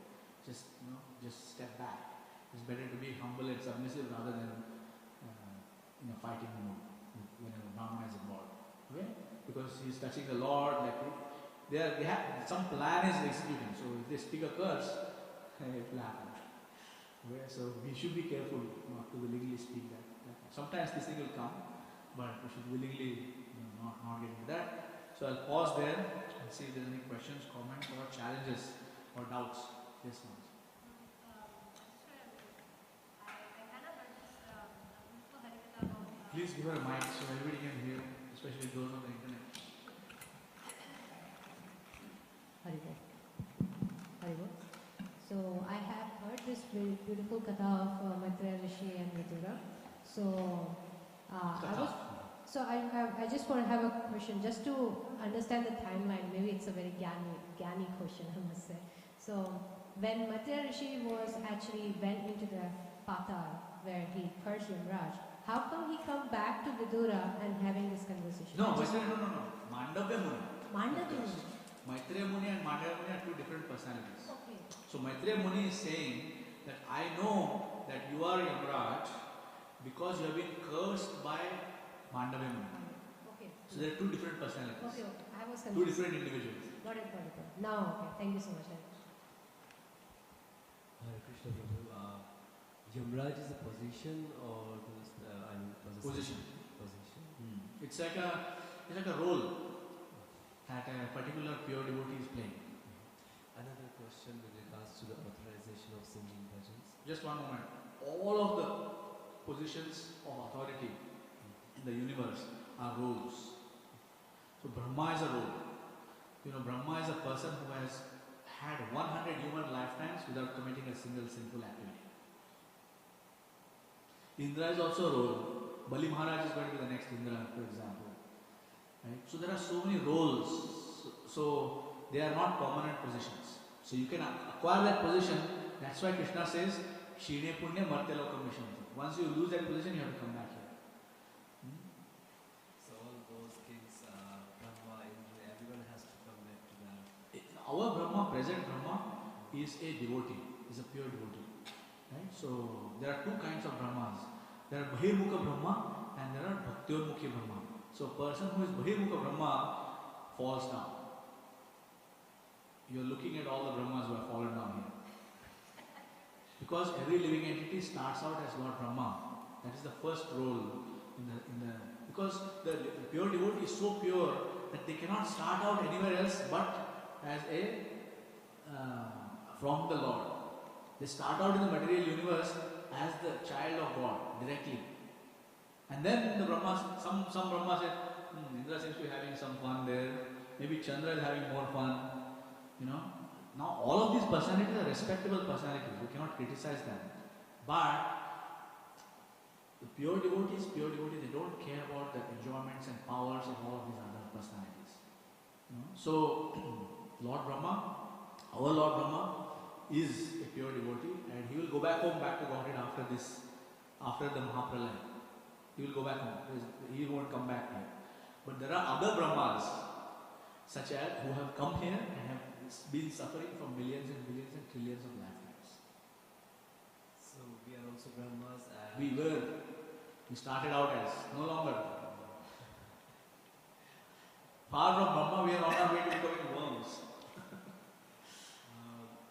Just step back. It's better to be humble and submissive rather than in a fighting mood when a Brahmana is involved. Okay? Because he is touching the Lord. They have some plan is executing. So if they speak a curse, it will happen. Okay? So we should be careful not to willingly speak that. Sometimes this thing will come, but we should willingly not get into that. So I'll pause there and see if there's any questions, comments, or challenges or doubts. Yes, ma'am. Please give her a mic so everybody can hear, especially those on the internet. Haribol. Haribol. So I have heard this very beautiful katha of Maitreya Rishi and Vidura. So I just want to have a question, just to understand the timeline. Maybe it's a very Gyani question, I must say. So when Maitreya Rishi went into the Patal where he cursed Yamraj, how come he come back to Vidura and having this conversation? No. Mandavya Muni. Mandavya Muni. Maitreya Muni and Mandavya Muni are two different personalities. Okay. So Maitreya Muni is saying that I know that you are Yamraj, because you have been cursed by Mandava Muni. Okay. So there are two different personalities. Okay, okay. I was Two confused. different individuals. Got it, got it. Now, okay. Thank you so much. Hare Krishna Prabhu. Yamraj is a position or Position. Position. It's like a role that a particular pure devotee is playing. Another question with regards to the authorization of singing bhajans. Just one moment. All of the positions of authority in the universe are roles. So Brahma is a role. You know, Brahma is a person who has had 100 human lifetimes without committing a single sinful activity. Indra is also a role. Bali Maharaj is going to be the next Indra, for example. Right? So there are so many roles. So they are not permanent positions. So you can acquire that position. That's why Krishna says, Shine Punya Martya Lokam Vishanti. Once you lose that position, you have to come back here. So all those kings, Brahma, Indra, everyone has to come back to that. Our Brahma, present Brahma, is a devotee, is a pure devotee. Right? So there are two kinds of Brahmas. There are Bahirmukha Brahma and there are Bhaktiyormukhi Brahma. So a person who is Bahirmukha Brahma falls down. You are looking at all the Brahmas who have fallen down here. Because every living entity starts out as Lord Brahma. That is the first role in the because the pure devotee is so pure that they cannot start out anywhere else but as a from the Lord. They start out in the material universe as the child of God directly. And then the Brahmas, some Brahmas said, Indra seems to be having some fun there. Maybe Chandra is having more fun. You know. Now all of these personalities are respectable personalities. We cannot criticize them. But the pure devotees, they don't care about the enjoyments and powers of all of these other personalities. You know? So Lord Brahma, our Lord Brahma, is a pure devotee and he will go back home, back to Godhead after the Mahapralaya. He will go back home. He won't come back here. But there are other Brahmas, such as who have come here and have been suffering for millions and billions and trillions of lifetimes. So we are also Brahmas and We started out as, no longer. Far from Brahma, we are on our way to becoming worms.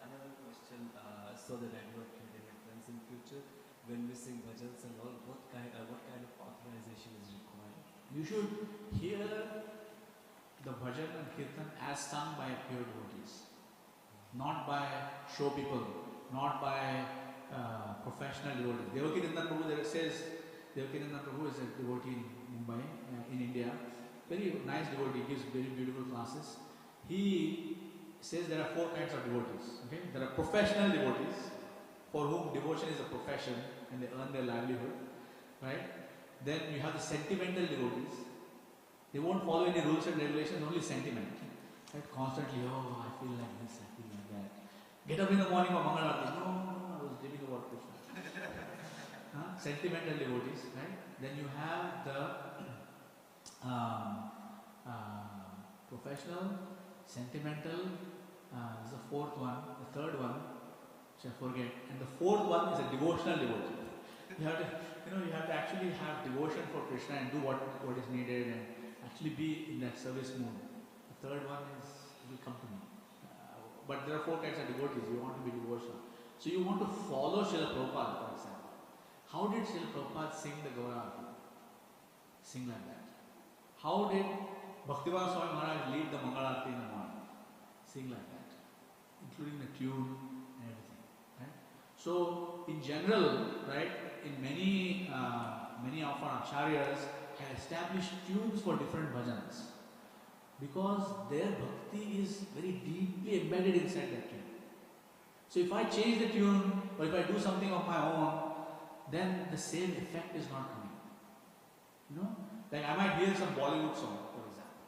another question, so that I do not get any friends in future. When we sing bhajans and all, what kind of authorization is required? You should hear the bhajan and kirtan as sung by pure devotees, not by show people, not by professional devotees. Devakinandan Prabhu, there it says, Devakinandan Prabhu is a devotee in Mumbai, in India. Very nice devotee, gives very beautiful classes. He says there are four kinds of devotees. Okay? There are professional devotees, for whom devotion is a profession and they earn their livelihood. Right? Then you have the sentimental devotees. They won't follow any rules and regulations, only sentiment. Right? Constantly, oh, I feel like this, I feel like that. Get up in the morning for Mangal Aarti. No, I was dreaming about Krishna. Sentimental devotees, right? Then you have the professional, sentimental, is the fourth one. The third one, which I forget. And the fourth one is a devotional devotee. You have to actually have devotion for Krishna and do what is needed and actually be in that service mood. The third one is, it will come to me. But there are four kinds of devotees. You want to be devotional. So you want to follow Srila Prabhupada, for example. How did Srila Prabhupada sing the Gaura Aarti? Sing like that. How did Bhaktivinoda Swami Maharaj lead the Mangal Aarti in the morning? Sing like that. Including the tune and everything. Right? So, in general, right, in many of our acharyas have established tunes for different bhajans. Because their bhakti is very deeply embedded inside that tune. So if I change the tune or if I do something of my own, then the same effect is not coming. You know? Like I might hear some Bollywood song, for example.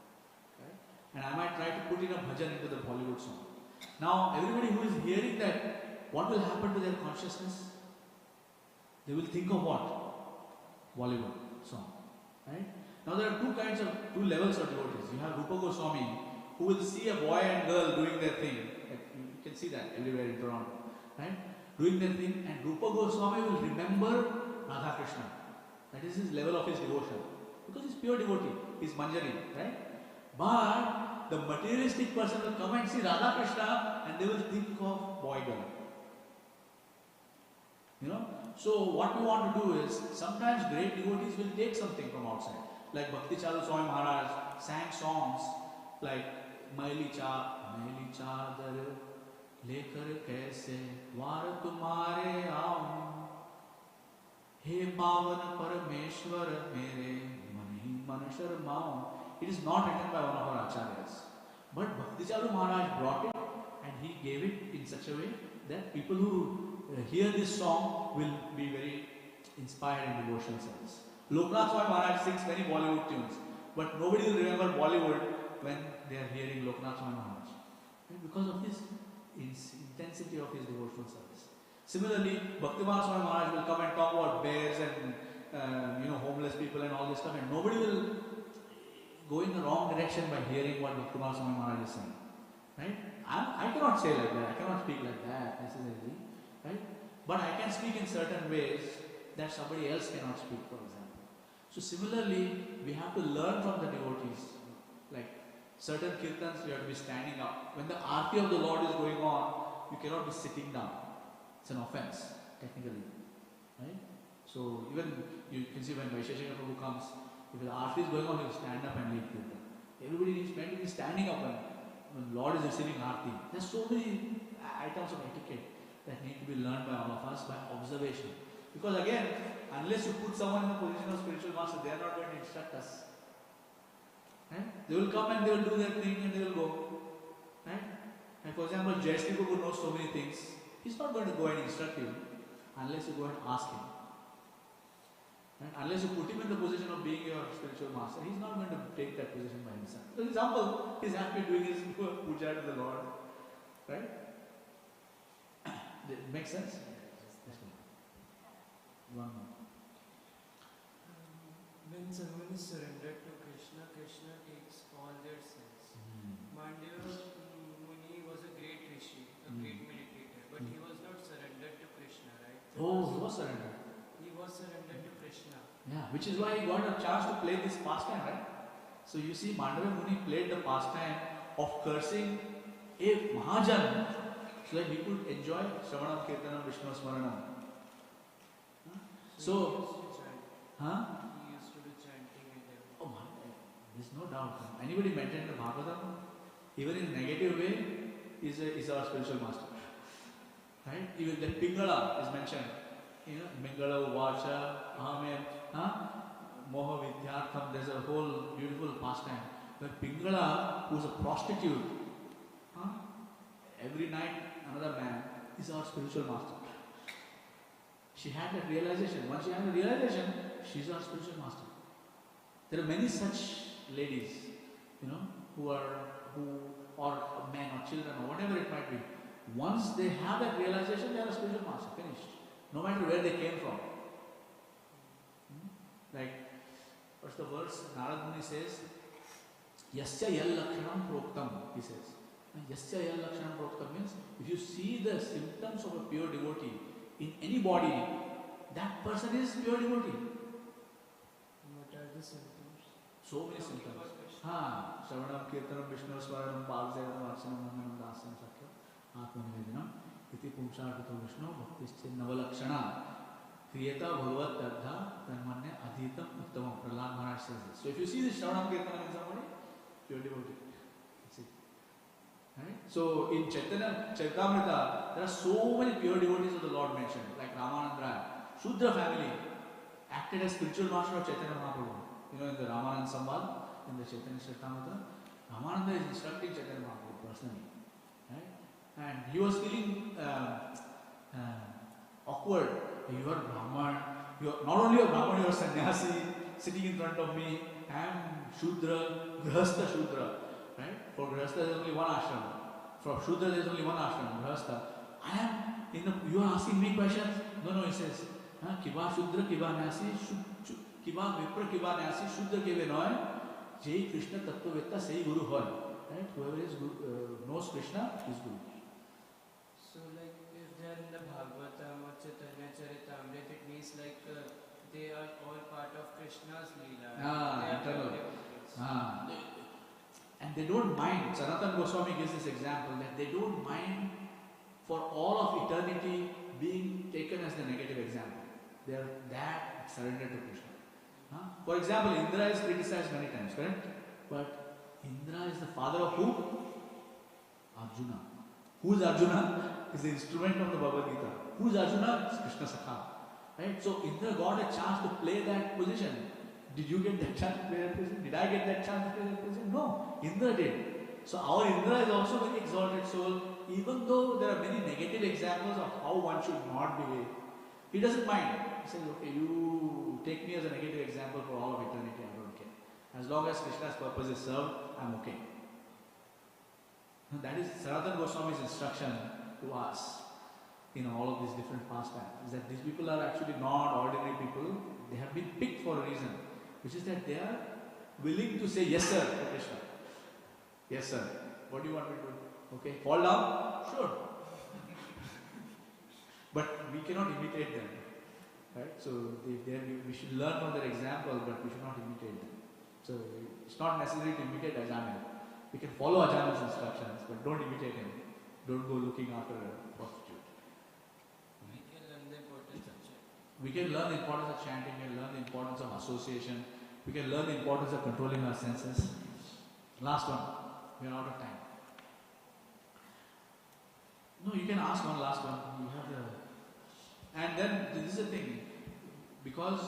Right? And I might try to put in a bhajan into the Bollywood song. Now everybody who is hearing that, what will happen to their consciousness? They will think of what? Bollywood song. Right? Now there are two levels of devotees. You have Rupa Goswami, who will see a boy and girl doing their thing. Like you can see that everywhere in Toronto. Right? Doing their thing, and Rupa Goswami will remember Radha Krishna. That is his level of his devotion. Because he's pure devotee. He's Manjari, right? But the materialistic person will come and see Radha Krishna and they will think of boy girl. You know? So what we want to do is, sometimes great devotees will take something from outside. Like Bhakti Charu Swami Maharaj sang songs like Maili Chadar lekar kaise war tumhare aun, he pavan parameshwar mere mani man sharmaun. It is not written by one of our acharyas, but Bhakti Charu Maharaj brought it and he gave it in such a way that people who hear this song will be very inspired in devotional service. Loknath Swami Maharaj sings many Bollywood tunes, but nobody will remember Bollywood when they are hearing Loknath Swami Maharaj, right? Because of this intensity of his devotional service. Similarly, Bhaktivedanta Swami Maharaj will come and talk about bears and homeless people and all this stuff, and nobody will go in the wrong direction by hearing what Bhaktivedanta Swami Maharaj is saying, right? I cannot say like that. I cannot speak like that necessarily, right? But I can speak in certain ways that somebody else cannot speak, for example. So similarly, we have to learn from the devotees. Like certain kirtans, you have to be standing up. When the aarti of the Lord is going on, you cannot be sitting down. It's an offense, technically, right? So even you can see when Vaisheshika Prabhu comes, if the aarti is going on, he will stand up and lead kirtan. Everybody needs meant to be standing up when Lord is receiving aarti. There's so many items of etiquette that need to be learned by all of us by observation. Because again, unless you put someone in the position of spiritual master, they are not going to instruct us. Right? They will come and they will do their thing and they will go. Right? And for example, Jayasri Prabhu knows so many things. He's not going to go and instruct you unless you go and ask him. Right? Unless you put him in the position of being your spiritual master, he's not going to take that position by himself. For example, he's happy doing his puja to the Lord. Right? It makes sense? One more. When someone is surrendered to Krishna, Krishna takes all their sins. Mandya Muni was a great rishi, a great meditator, but he was not surrendered to Krishna, right? Oh, he was surrendered. He was surrendered to Krishna. Yeah, which is why he got a chance to play this pastime, right? So you see, Mandava Muni played the pastime of cursing a Mahajan so that he could enjoy Shravanam, Kirtanam, Vishnu Smaranam. So, He used to do chanting and everything. oh my, there's no doubt. Anybody maintained the Bhagavatam, even in a negative way, is our spiritual master. Right? Even the Pingala is mentioned. Mingala Uvacha, Moha Vidyartham, there's a whole beautiful pastime. But Pingala, who's a prostitute, every night another man is our spiritual master. She had that realization. Once she had the realization, she's our spiritual master. There are many such ladies, who or men or children or whatever it might be. Once they have that realization, they are a spiritual master. Finished. No matter where they came from. Like, what's the verse? Narad Muni says, Yasya yal lakshanam proktam, he says. Yasya yal lakshanam proktam means, if you see the symptoms of a pure devotee in any body, that person is pure devotee. What are the symptoms? So many symptoms. Shravanam, Kirtanam, Vishnu Smaranam, Bhagavatam, Archanam, Vandanam, Dasam, Sakya, Atmanivedinam, Iti Pumsharpito Vishnu, Bhaktistin Navalakshana, Kriyata Bhagavat Dardha, Tanmanya Adhitam Uttamam. Prahlad Maharaj says this. So if you see this Shravanam Kirtanam in somebody, pure devotee. That's it. Right? So in Chaitanya Charitamrita, there are so many pure devotees of the Lord mentioned, like Ramananda Raya. Shudra family acted as spiritual master of Chaitanya Mahaprabhu. In the Ramananda Samvad, in the Chaitanya Charitamrita, Ramananda is instructing Chaitanya Mahaprabhu personally. Right? And he was feeling awkward. You are Brahman. Not only a Brahman, you are sannyasi sitting in front of me. I am Shudra, Grihastha Shudra. Right? For Grihastha there is only one ashram. For Shudra there is only one ashram, Grihastha. You are asking me questions? No, he says, Kiba Shudra, Kiba Nyasi, Kiba Vipra, Kiba Nyasi, Shudra Keve Noy, Jai Krishna Tattvavetta, Sei Guru Hoy. Right? Whoever knows Krishna is Guru. So like if they are in the Bhagavatam or Chaitanya Charitamrita, it means like they are all part of Krishna's Leela. Ah, They are internal. devotees. And they don't mind. Sanatana Goswami gives this example that they don't mind for all of eternity being taken as the negative example. They are that surrendered to Krishna. For example, Indra is criticized many times, correct? But Indra is the father of who? Arjuna. Who is Arjuna? Is the instrument of the Bhagavad Gita. Who is Arjuna? It's Krishna Sakha. Right? So Indra got a chance to play that position. Did you get that chance to play that position? Did I get that chance to play that position? No. Indra did. So our Indra is also very exalted soul. Even though there are many negative examples of how one should not behave, he doesn't mind. He says, okay, you take me as a negative example for all of eternity, I don't care. As long as Krishna's purpose is served, I'm okay. And that is Sanatana Goswami's instruction to us in all of these different pastimes. Is that these people are actually not ordinary people. They have been picked for a reason, which is that they are willing to say yes sir to Krishna. Yes sir. What do you want me to do? Okay. Fall down? Sure. But we cannot imitate them. Right? So we should learn from their example, but we should not imitate them. So it's not necessary to imitate Ajamil. We can follow Ajamil's instructions, but don't imitate him. Don't go looking after a prostitute. We can learn the importance of chanting. We can learn the importance of chanting, we can learn the importance of association, we can learn the importance of controlling our senses. Last one. We are out of time. No, you can ask one last one. You have the... And then this is the thing. Because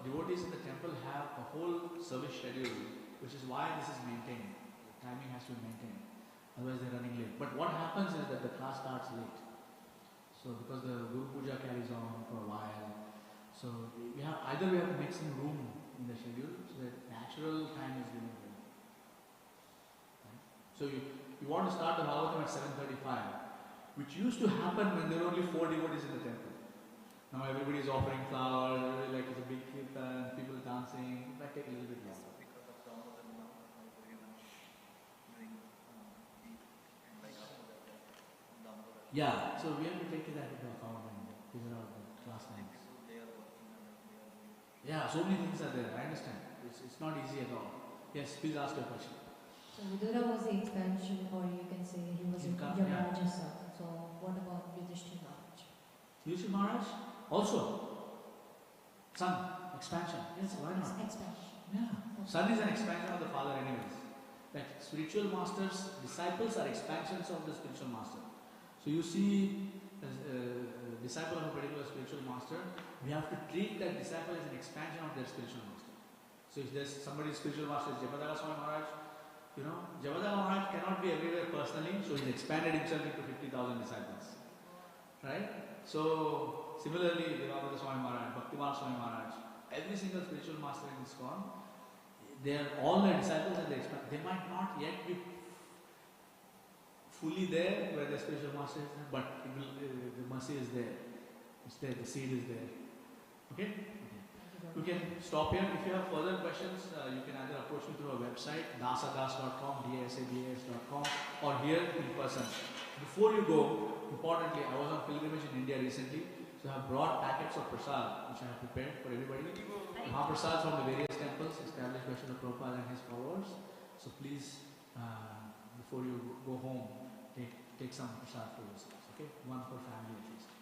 devotees in the temple have a whole service schedule, which is why this is maintained. Timing has to be maintained. Otherwise they're running late. But what happens is that the class starts late. So because the Guru Puja carries on for a while. So we have to make some room in the schedule so that natural time is given. Right? So you want to start the Bhagavatam at 7:35, which used to happen when there were only 4 devotees in the temple. Now everybody is offering flowers, like it's a big kirtan, people dancing. It might take a little bit longer. Yeah, so we have to take that into account and figure out the class names. Yeah, so many things are there. I understand. It's not easy at all. Yes, please ask your question. So Vidura was the expansion, or you can say he was Yamaraj's son. So what about Yudhishthira Maharaj? Yudhishthira Maharaj also son, expansion. Yes, why not? Expansion. Yeah, son is an expansion of the father, anyways. Like spiritual masters, disciples are expansions of the spiritual master. So you see, as a disciple of a particular spiritual master, we have to treat that disciple as an expansion of their spiritual master. So if there's somebody's spiritual master is Jayapataka Swami Maharaj, Jayapataka Maharaj cannot be everywhere personally, so he's expanded himself into 50,000 disciples. Right? So similarly, Devamrita Swami Maharaj, Bhaktiman Swami Maharaj, every single spiritual master in ISKCON, they are all their disciples and they might not yet be fully there where the spiritual master is there, but the mercy is there. It's there, the seed is there. Okay? We can stop here. If you have further questions, you can either approach me through our website, dasadas.com, dasadas.com, or here in person. Before you go, importantly, I was on pilgrimage in India recently, so I have brought packets of prasad, which I have prepared for everybody. Mahaprasad from the various temples established by Srila Prabhupada and his followers. So please, before you go home, take some prasad for yourselves, okay? One for family at least.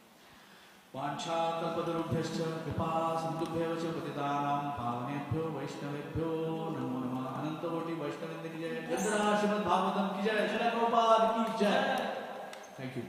Vancha kalpatarubhyascha kripa sindubhyev cha patitanam pavanebhyo vaishnavebhyo namo namah. Anantavoti Vaishnavinda ki jai. Yadra Srimad Bhagavatam ki jai. Srila Prabhupada ki jai. Thank you.